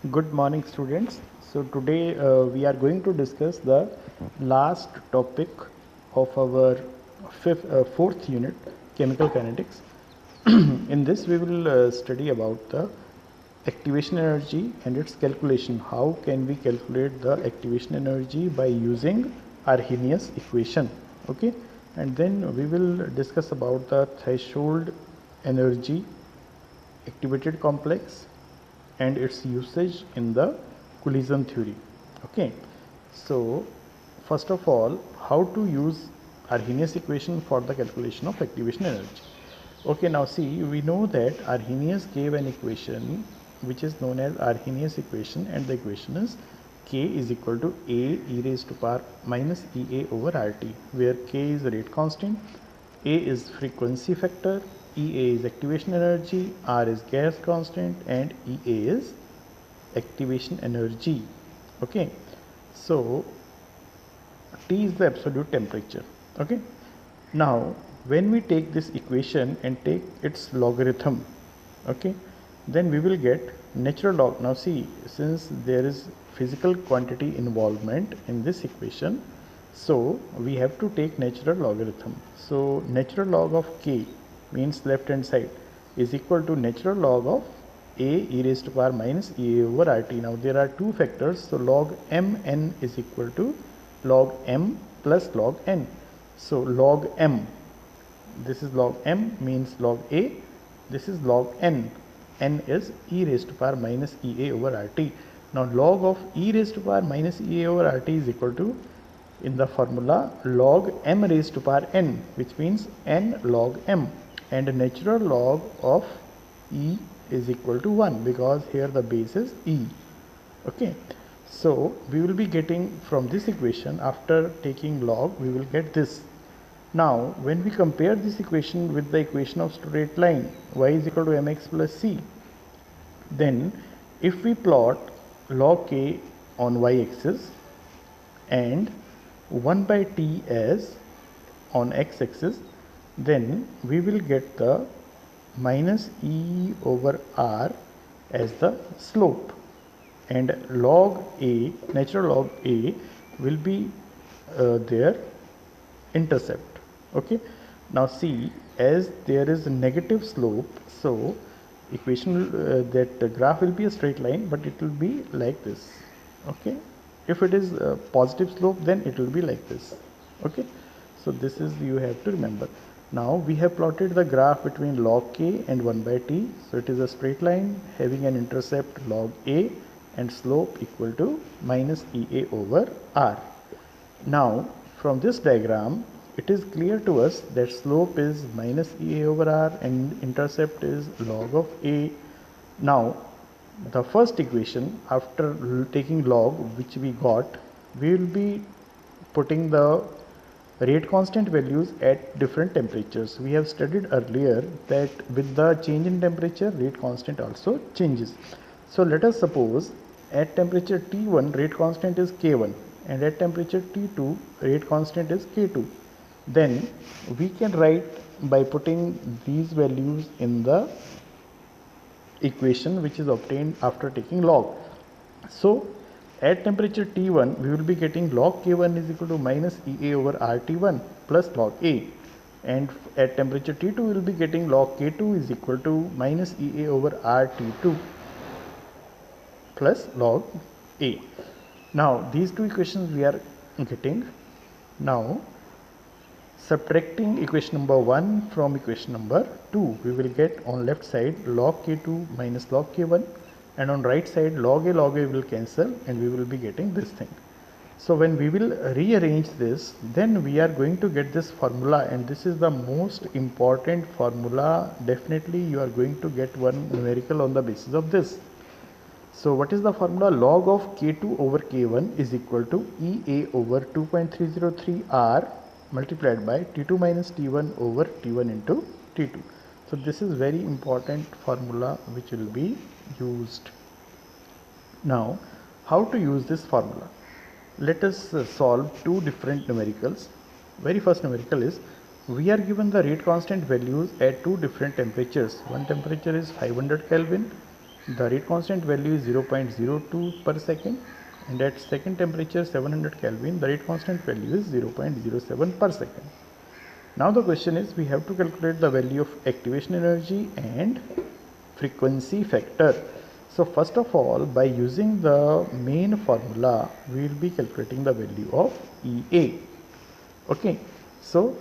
Good morning, students. So today we are going to discuss the last topic of our fourth unit, chemical kinetics. In this, we will study about the activation energy and its calculation. How can we calculate the activation energy by using Arrhenius equation? Okay, and then we will discuss about the threshold energy activated complex and its usage in the collision theory. Okay, so first of all, how to use Arrhenius equation for the calculation of activation energy. Okay, now see, we know that Arrhenius gave an equation which is known as Arrhenius equation, and the equation is K is equal to A e raised to power minus EA over RT, where K is the rate constant, A is frequency factor, EA is activation energy, R is gas constant, and EA is activation energy. Okay, so T is the absolute temperature. Okay, now when we take this equation and take its logarithm, okay, then we will get natural log. Now see, since there is physical quantity involvement in this equation, so we have to take natural logarithm. So natural log of K means left hand side is equal to natural log of A e raised to power minus EA over RT. Now there are two factors, so log mn is equal to log m plus log n. So log m, this is log m means log A, this is log n, n is e raised to power minus EA over RT. Now log of e raised to power minus EA over RT is equal to, in the formula, log m raised to power n, which means n log m, and natural log of e is equal to 1 because here the base is e. Okay, so we will be getting from this equation, after taking log, we will get this. Now when we compare this equation with the equation of straight line y is equal to mx plus c, then if we plot log k on y axis and 1 by t as on x axis, then we will get the minus e over r as the slope, and log a, natural log a, will be their intercept. Okay, now see, as there is a negative slope, so equation that graph will be a straight line, but it will be like this. Okay, if it is a positive slope, then it will be like this. Okay, so this is, you have to remember. Now we have plotted the graph between log k and 1 by t, so it is a straight line having an intercept log a and slope equal to minus ea over r. Now from this diagram, it is clear to us that slope is minus EA over R and intercept is log of A. Now the first equation, after taking log, which we got, we will be putting the rate constant values at different temperatures. We have studied earlier that with the change in temperature, rate constant also changes. So let us suppose at temperature T1 rate constant is K1 and at temperature T2 rate constant is K2. Then we can write by putting these values in the equation which is obtained after taking log. So at temperature T1 we will be getting log K1 is equal to minus EA over RT1 plus log A, and at temperature T2 we will be getting log K2 is equal to minus EA over RT2 plus log A. Now these two equations we are getting. Now subtracting equation number 1 from equation number 2, we will get on left side log K2 minus log K1, and on right side log A will cancel and we will be getting this thing. So when we will rearrange this, then we are going to get this formula, and this is the most important formula. Definitely you are going to get one numerical on the basis of this. So what is the formula? Log of K2 over K1 is equal to EA over 2.303 R multiplied by T2 minus T1 over T1 into T2. So this is very important formula which will be used. Now how to use this formula? Let us solve two different numericals. Very first numerical is, we are given the rate constant values at two different temperatures. One temperature is 500 Kelvin The rate constant value is 0.02 per second, and at second temperature 700 Kelvin, the rate constant value is 0.07 per second. Now the question is, we have to calculate the value of activation energy and frequency factor. So first of all, by using the main formula, we will be calculating the value of EA. Okay, so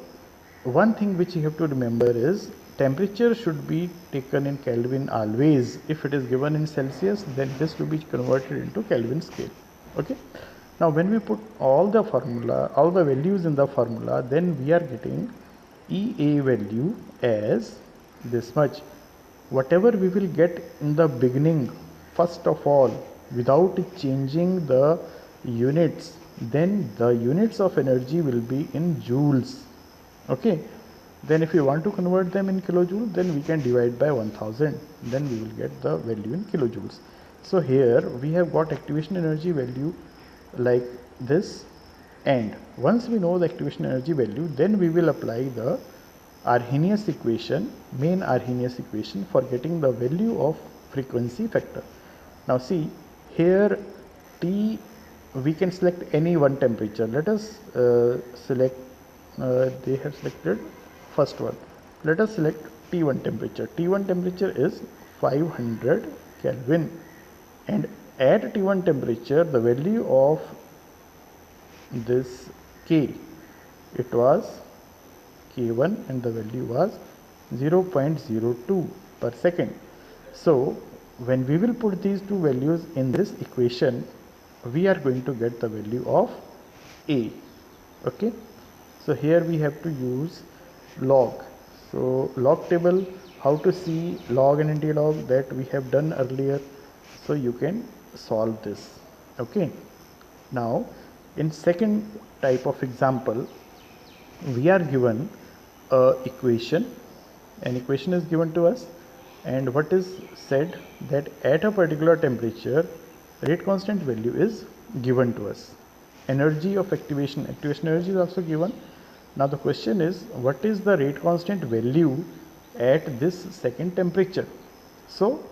one thing which you have to remember is temperature should be taken in Kelvin always. If it is given in Celsius, then this will be converted into Kelvin scale. Okay, now when we put all the values in the formula, then we are getting EA value as this much. Whatever we will get in the beginning, first of all, without changing the units, then the units of energy will be in joules. Okay, then if you want to convert them in kilojoule, then we can divide by 1000, then we will get the value in kilojoules. So here we have got activation energy value like this, and once we know the activation energy value, then we will apply the Arrhenius equation, main Arrhenius equation, for getting the value of frequency factor. Now see here, T, we can select any one temperature. Let us select, they have selected first one. Let us select T1 temperature. T1 temperature is 500 Kelvin, and at T1 temperature the value of this K, it was K1, and the value was 0.02 per second. So when we will put these two values in this equation, we are going to get the value of A. Okay, so here we have to use log. So log table, how to see log and anti-log, that we have done earlier, so you can solve this. Okay, now in second type of example, we are given a equation. An equation is given to us, and what is said that at a particular temperature, rate constant value is given to us. Energy of activation energy is also given. Now the question is, what is the rate constant value at this second temperature? So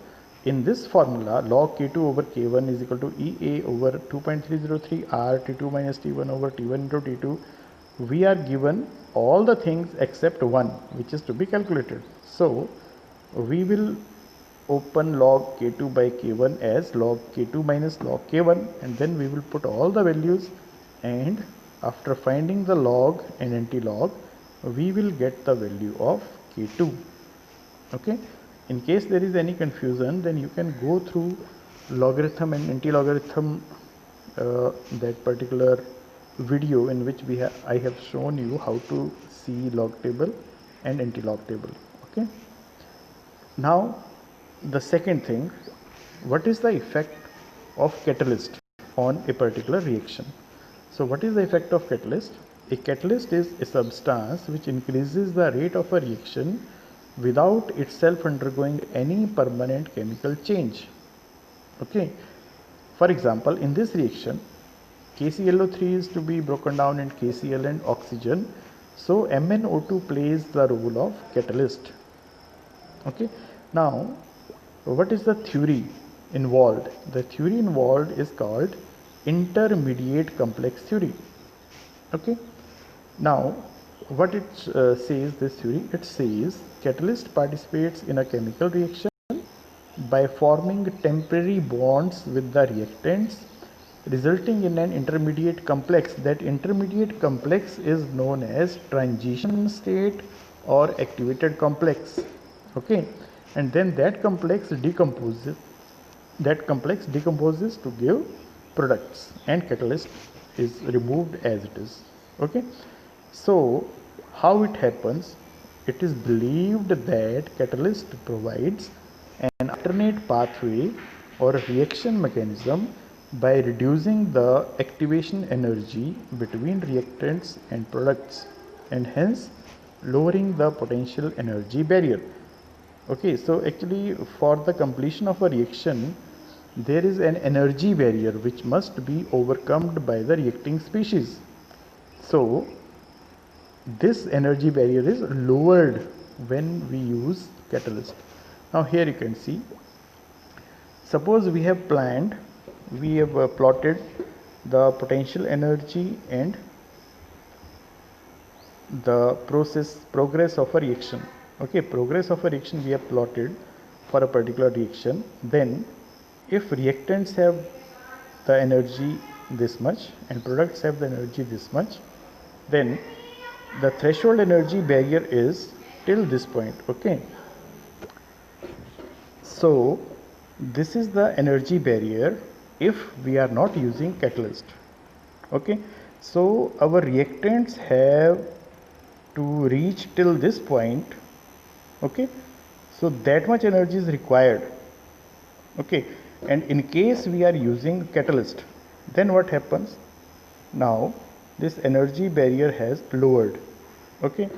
in this formula, log K2 over K1 is equal to EA over 2.303 R T2 minus T1 over T1 into T2. We are given all the things except one, which is to be calculated. So we will open log K2 by K1 as log K2 minus log K1, and then we will put all the values, and after finding the log and anti-log, we will get the value of K2. Okay, in case there is any confusion, then you can go through logarithm and anti-logarithm, that particular video in which I have shown you how to see log table and anti-log table. Okay, now the second thing, what is the effect of catalyst on a particular reaction? So what is the effect of catalyst? A catalyst is a substance which increases the rate of a reaction without itself undergoing any permanent chemical change. Okay, for example, in this reaction, KClO3 is to be broken down in KCl and oxygen, so MnO2 plays the role of catalyst. Okay, now what is the theory involved? The theory involved is called intermediate complex theory. Okay, now what it says, this theory, it says catalyst participates in a chemical reaction by forming temporary bonds with the reactants, resulting in an intermediate complex. That intermediate complex is known as transition state or activated complex. Okay, and then that complex decomposes to give products, and catalyst is removed as it is. Okay, so how it happens? It is believed that catalyst provides an alternate pathway or reaction mechanism by reducing the activation energy between reactants and products, and hence lowering the potential energy barrier. Okay, so actually for the completion of a reaction, there is an energy barrier which must be overcome by the reacting species. So this energy barrier is lowered when we use catalyst. Now here you can see Suppose we have plotted the potential energy and the progress of a reaction. Okay, progress of a reaction we have plotted for a particular reaction. Then if reactants have the energy this much and products have the energy this much, then the threshold energy barrier is till this point. Okay, so this is the energy barrier if we are not using catalyst. Okay, so our reactants have to reach till this point. Okay, so that much energy is required. Okay, and in case we are using catalyst, then what happens? Now this energy barrier has lowered. Okay,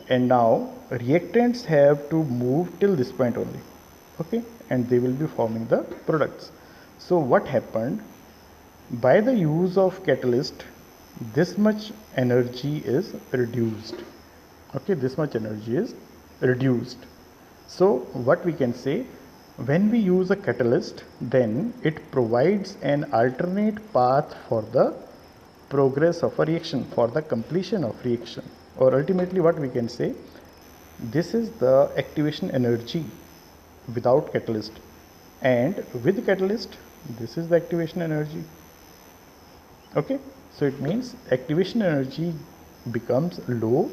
and now reactants have to move till this point only. Okay, and they will be forming the products. So what happened? By the use of catalyst, this much energy is reduced. Okay, this much energy is reduced. So what we can say, when we use a catalyst, then it provides an alternate path for the progress of a reaction, for the completion of reaction. Or ultimately what we can say, this is the activation energy without catalyst, and with catalyst this is the activation energy. Okay, so it means activation energy becomes low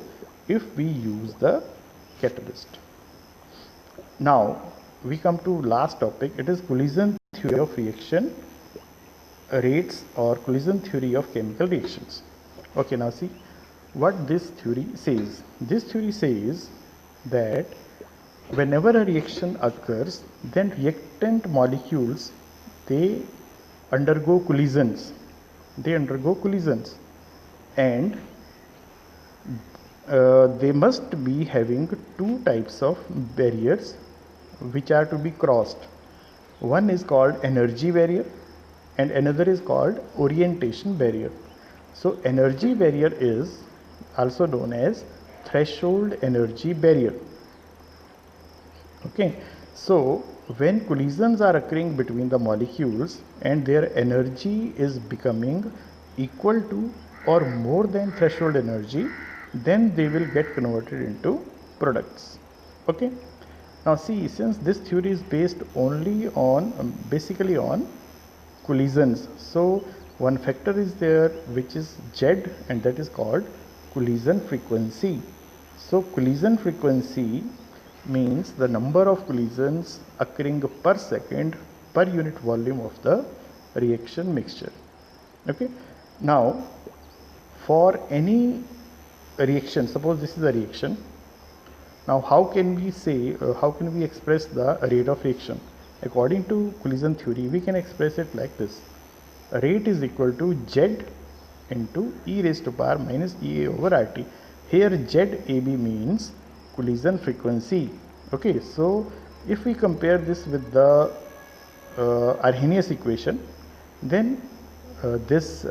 if we use the catalyst. Now we come to last topic, it is collision theory of reaction rates or collision theory of chemical reactions. Okay, now see what this theory says. This theory says that whenever a reaction occurs, then reactant molecules, they undergo collisions. And they must be having two types of barriers which are to be crossed. One is called energy barrier and another is called orientation barrier. So energy barrier is also known as threshold energy barrier. Okay, so when collisions are occurring between the molecules and their energy is becoming equal to or more than threshold energy, then they will get converted into products. Okay, now see, since this theory is based only on basically on collisions, so one factor is there which is Z, and that is called collision frequency. So collision frequency means the number of collisions occurring per second per unit volume of the reaction mixture. Okay, now for any reaction, suppose this is a reaction. Now how can we say, how can we express the rate of reaction? According to collision theory, we can express it like this: rate is equal to Z into e raised to power minus Ea over RT. Here ZAB means collision frequency. Okay, so if we compare this with the Arrhenius equation, then this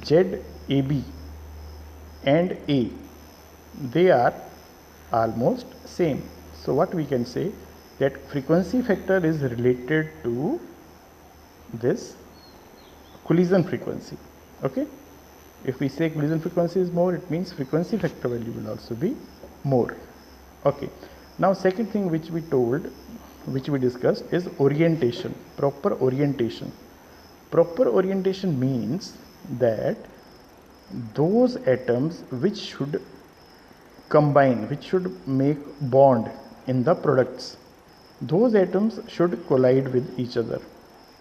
ZAB and A, they are almost same. So what we can say, that frequency factor is related to this collision frequency. Okay, if we say collision frequency is more, it means frequency factor value will also be more. Okay, now second thing which we discussed is orientation, proper orientation. Proper orientation means that those atoms which should combine, which should make bond in the products, those atoms should collide with each other.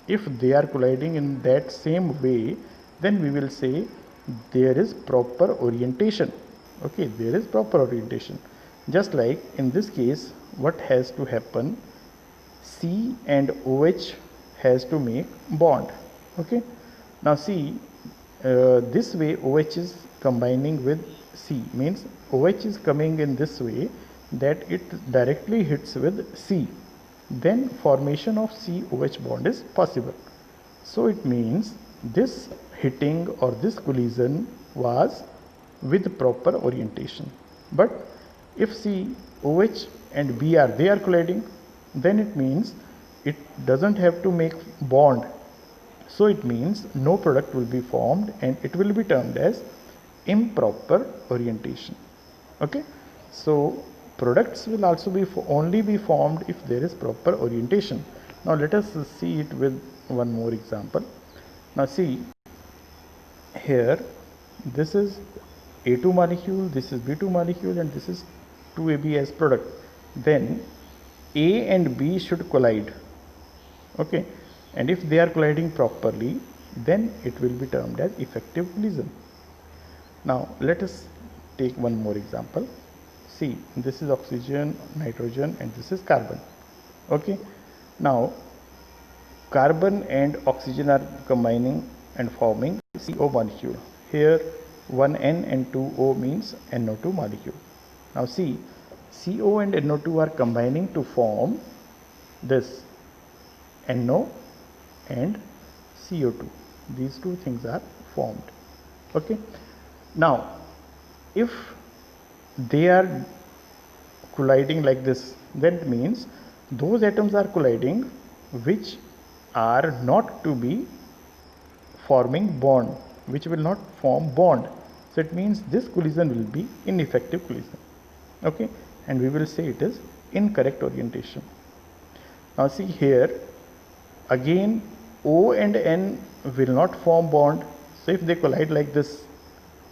If they are colliding in that same way, then we will say there is proper orientation. Okay, there is proper orientation. Just like in this case, what has to happen, C and OH has to make bond. Okay, now see, this way OH is combining with C, means OH is coming in this way that it directly hits with C, then formation of C-OH bond is possible. So it means this hitting or this collision was with proper orientation. But if COH and Br, they are colliding, then it means it doesn't have to make bond. So it means no product will be formed and it will be termed as improper orientation. Okay, so products will also be only be formed if there is proper orientation. Now let us see it with one more example. Now see here, this is A2 molecule, this is B2 molecule, and this is 2AB as product. Then A and B should collide. Okay, and if they are colliding properly, then it will be termed as effective collision. Now let us take one more example. See, this is oxygen, nitrogen, and this is carbon. Okay, now carbon and oxygen are combining and forming CO molecule. Here 1N and 2O means NO2 molecule. Now see, CO and NO2 are combining to form this NO and CO2. These two things are formed. Okay, now if they are colliding like this, that means those atoms are colliding which are not to be forming bond, which will not form bond. So it means this collision will be ineffective collision. Okay, and we will say it is incorrect orientation. Now see here, again O and N will not form bond. So if they collide like this,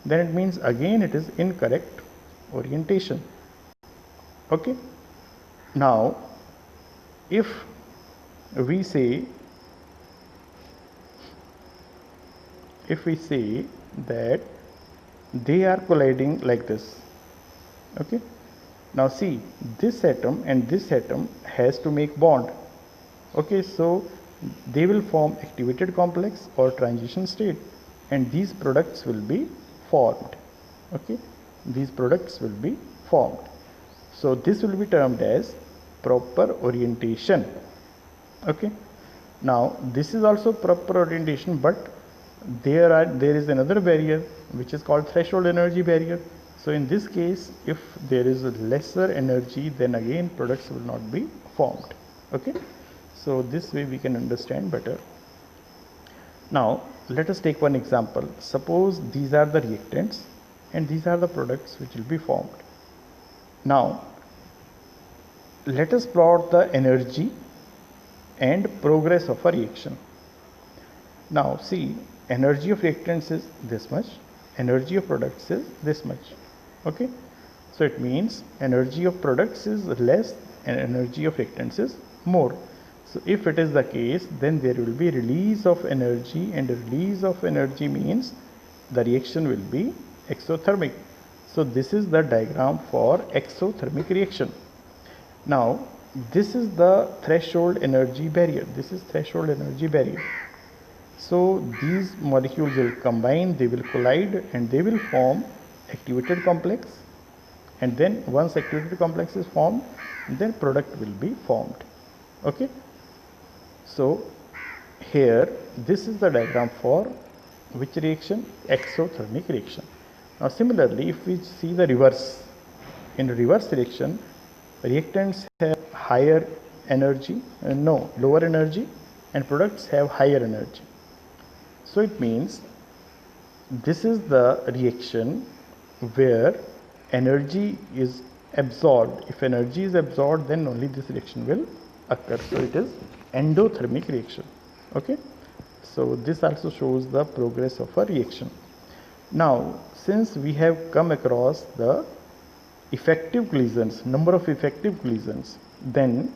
then it means again it is incorrect orientation. Okay, now if we say that they are colliding like this. Okay, now see, this atom and this atom has to make bond. Okay, so they will form activated complex or transition state, and these products will be formed. Okay, these products will be formed. So this will be termed as proper orientation. Okay, now this is also proper orientation, but there is another barrier which is called threshold energy barrier. So in this case, if there is a lesser energy, then again products will not be formed. Okay, so this way we can understand better. Now let us take one example. Suppose these are the reactants and these are the products which will be formed. Now let us plot the energy and progress of a reaction. Now see, energy of reactants is this much, energy of products is this much. Okay, so it means energy of products is less and energy of reactants is more. So if it is the case, then there will be release of energy, and release of energy means the reaction will be exothermic. So this is the diagram for exothermic reaction. Now this is the threshold energy barrier. This is threshold energy barrier. So these molecules will combine, they will collide, and they will form activated complex, and then once activated complex is formed, then product will be formed. Okay, so here this is the diagram for which reaction? Exothermic reaction. Now similarly, if we see the reverse, in reverse reaction, reactants have higher energy, lower energy, and products have higher energy. So it means this is the reaction where energy is absorbed. If energy is absorbed, then only this reaction will occur. So it is endothermic reaction. Okay, so this also shows the progress of a reaction. Now since we have come across the effective collisions, number of effective collisions, then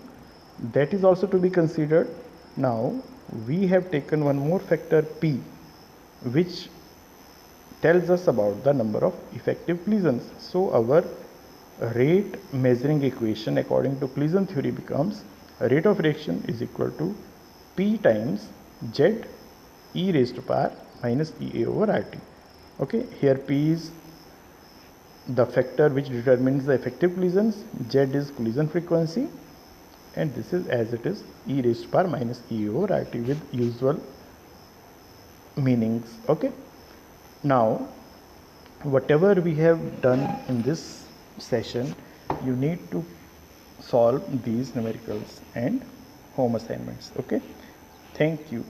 that is also to be considered. Now we have taken one more factor P, which tells us about the number of effective collisions. So our rate measuring equation according to collision theory becomes rate of reaction is equal to P times Z e raised to power minus EA over RT. Okay, here P is the factor which determines the effective collisions, Z is collision frequency, and this is as it is e raised to power minus EA over RT with usual meanings. Okay, now whatever we have done in this session, you need to solve these numericals and home assignments. Okay, thank you.